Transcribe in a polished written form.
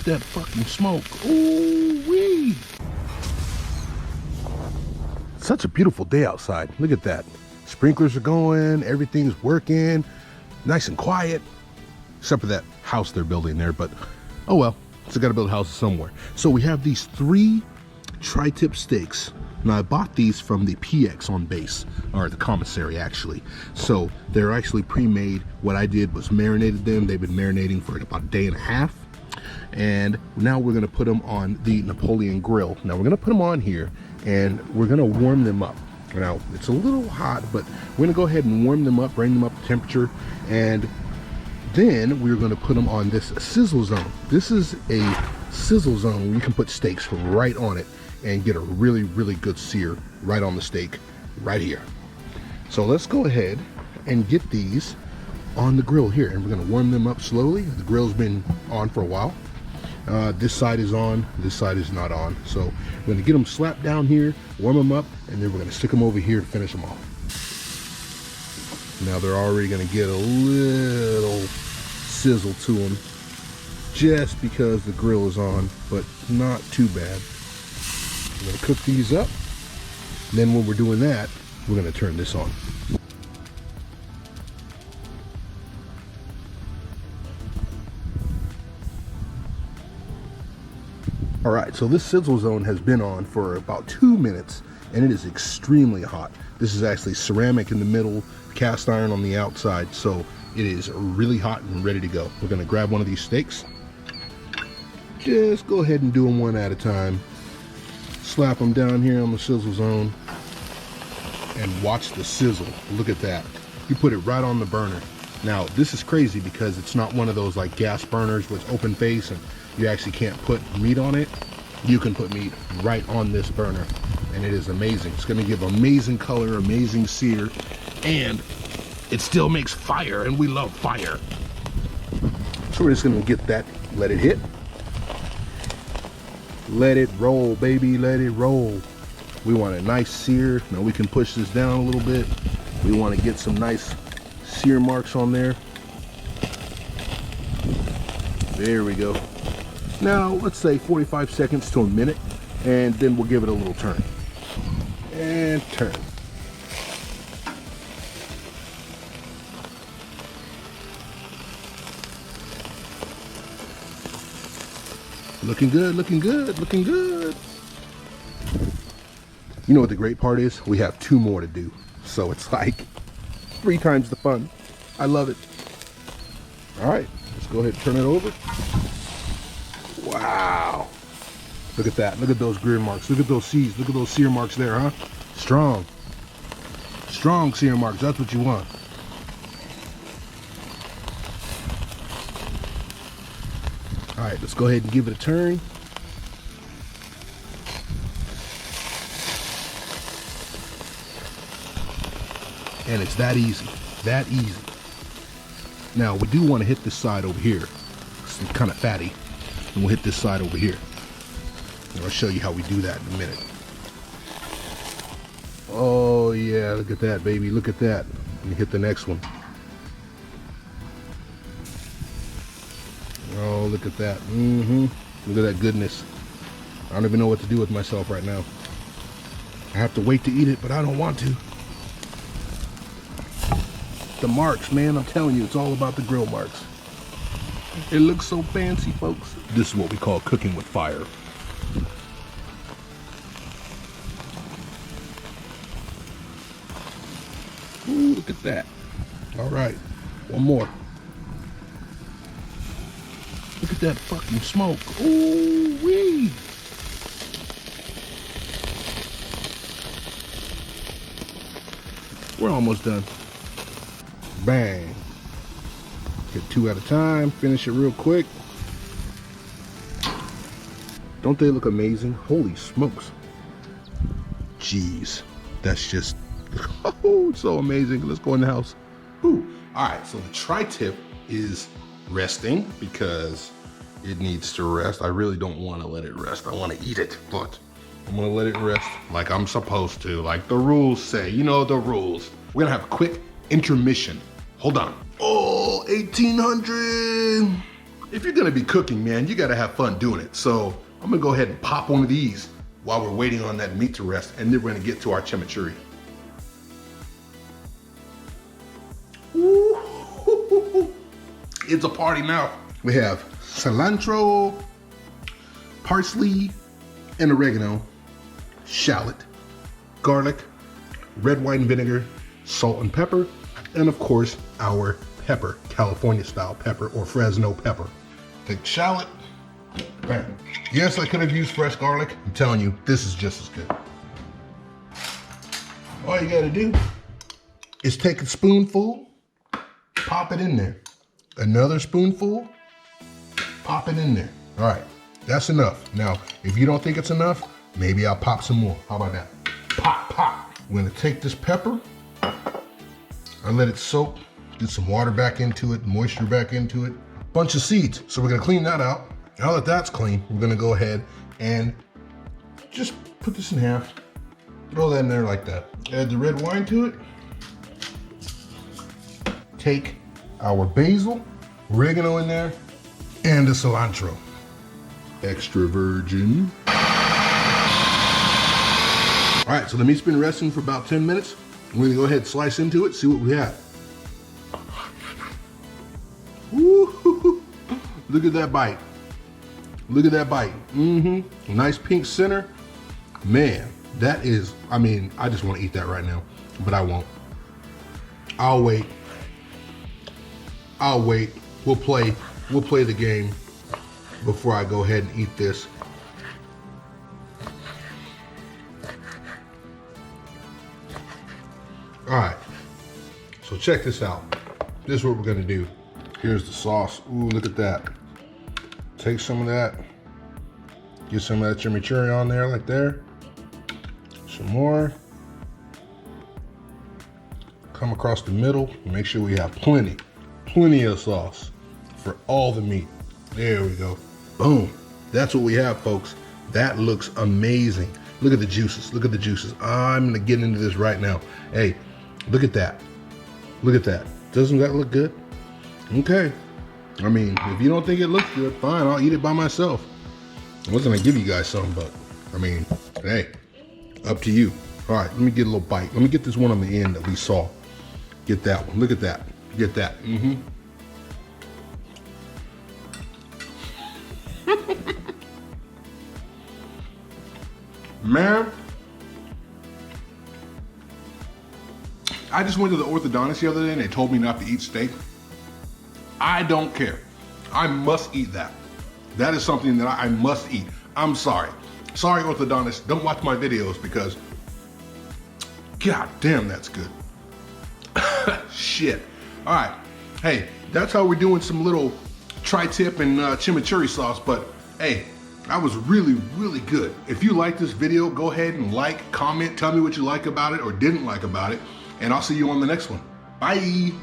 that fucking smoke. Ooh-wee. Such a beautiful day outside. Look at that. Sprinklers are going, everything's working, nice and quiet, except for that house they're building there, but oh well, so gotta build houses somewhere. So we have these 3 tri-tip steaks. Now I bought these from the PX on base, or the commissary actually. So they're actually pre-made. What I did was marinated them. They've been marinating for about a day and a half. And now we're gonna put them on the Napoleon grill. Now we're gonna put them on here and we're gonna warm them up. Now it's a little hot, but we're gonna go ahead and warm them up, bring them up to temperature, and then we're gonna put them on this sizzle zone. This is a sizzle zone where you can put steaks right on it and get a really, really good sear right on the steak right here. So let's go ahead and get these on the grill here, and we're gonna warm them up slowly. The grill's been on for a while. This side is on, this side is not on. So we're gonna get them slapped down here, warm them up, and then we're gonna stick them over here to finish them off. Now they're already gonna get a little sizzle to them just because the grill is on, but not too bad. We're gonna cook these up. Then when we're doing that, we're gonna turn this on. All right, so this sizzle zone has been on for about 2 minutes and it is extremely hot. This is actually ceramic in the middle, cast iron on the outside, so it is really hot and ready to go. We're gonna grab one of these steaks. Just go ahead and do them one at a time. Slap them down here on the sizzle zone and watch the sizzle. Look at that. You put it right on the burner. Now this is crazy because it's not one of those like gas burners with open face and you actually can't put meat on it. You can put meat right on this burner and it is amazing. It's gonna give amazing color, amazing sear, and it still makes fire, and we love fire. So we're just gonna get that, let it hit. Let it roll, baby, let it roll. We want a nice sear. Now we can push this down a little bit. We want to get some nice sear marks on there. There we go. Now let's say 45 seconds to a minute, and then we'll give it a little turn. And turn. Looking good, looking good, looking good. You know what the great part is? We have 2 more to do. So it's like 3 times the fun. I love it. All right, let's go ahead and turn it over. Wow. Look at that, look at those grill marks. Look at those C's, look at those sear marks there, huh? Strong. Strong sear marks, that's what you want. All right, let's go ahead and give it a turn. And it's that easy, that easy. Now we do want to hit this side over here. It's kind of fatty. And we'll hit this side over here. And I'll show you how we do that in a minute. Oh yeah, look at that, baby, look at that. Let me hit the next one. Oh, look at that. Look at that goodness. I don't even know what to do with myself right now. I have to wait to eat it, but I don't want to. The marks, man, I'm telling you, it's all about the grill marks. It looks so fancy, folks. This is what we call cooking with fire. Ooh, look at that. All right, one more. Look at that fucking smoke. Ooh-wee. We're almost done. Bang. Get 2 at a time, finish it real quick. Don't they look amazing? Holy smokes. Jeez, that's just, oh, so amazing. Let's go in the house. Ooh. All right, so the tri-tip is resting because it needs to rest. I really don't want to let it rest. I want to eat it, but I'm gonna let it rest like I'm supposed to, like the rules say. You know the rules. We're gonna have a quick intermission. Hold on. Oh, 1800. if you're gonna be cooking, man, you gotta have fun doing it. So I'm gonna go ahead and pop one of these while we're waiting on that meat to rest, and then we're gonna get to our chimichurri. Ooh, it's a party now. We have cilantro, parsley, and oregano, shallot, garlic, red wine vinegar, salt and pepper, and of course, our pepper, California style pepper or Fresno pepper. Take the shallot, bam. Yes, I could have used fresh garlic. I'm telling you, this is just as good. All you gotta do is take a spoonful, pop it in there. Another spoonful, pop it in there. All right, that's enough. Now, if you don't think it's enough, maybe I'll pop some more. How about that? Pop, pop. I'm gonna take this pepper, I let it soak, get some water back into it, moisture back into it. Bunch of seeds, so we're gonna clean that out. Now that that's clean, we're gonna go ahead and just put this in half. Throw that in there like that. Add the red wine to it. Take our basil, oregano in there, and the cilantro. Extra virgin. All right, so the meat's been resting for about 10 minutes. We're gonna go ahead and slice into it, see what we have. Woo-hoo-hoo. Look at that bite. Look at that bite. Mm-hmm. Nice pink center. Man, that is, I mean, I just want to eat that right now, but I won't. I'll wait. I'll wait. We'll play the game before I go ahead and eat this. All right, so check this out. This is what we're gonna do. Here's the sauce. Ooh, look at that. Take some of that. Get some of that chimichurri on there, like there. Some more. Come across the middle. Make sure we have plenty of sauce for all the meat. There we go. Boom. That's what we have, folks. That looks amazing. Look at the juices. Look at the juices. I'm gonna get into this right now. Hey, look at that. Look at that. Doesn't that look good? Okay. I mean, if you don't think it looks good, fine, I'll eat it by myself. I wasn't gonna give you guys some, but I mean, hey, up to you. All right, let me get a little bite. Let me get this one on the end that we saw. Get that one. Look at that. Get that. Man, I just went to the orthodontist the other day and they told me not to eat steak. I don't care. I must eat that. That is something that I must eat. I'm sorry. Sorry, orthodontist, don't watch my videos because, god damn, that's good. Shit. All right. Hey, that's how we're doing some little tri-tip and chimichurri sauce, but hey, that was really, really good. If you like this video, go ahead and like, comment, tell me what you like about it or didn't like about it, and I'll see you on the next one. Bye.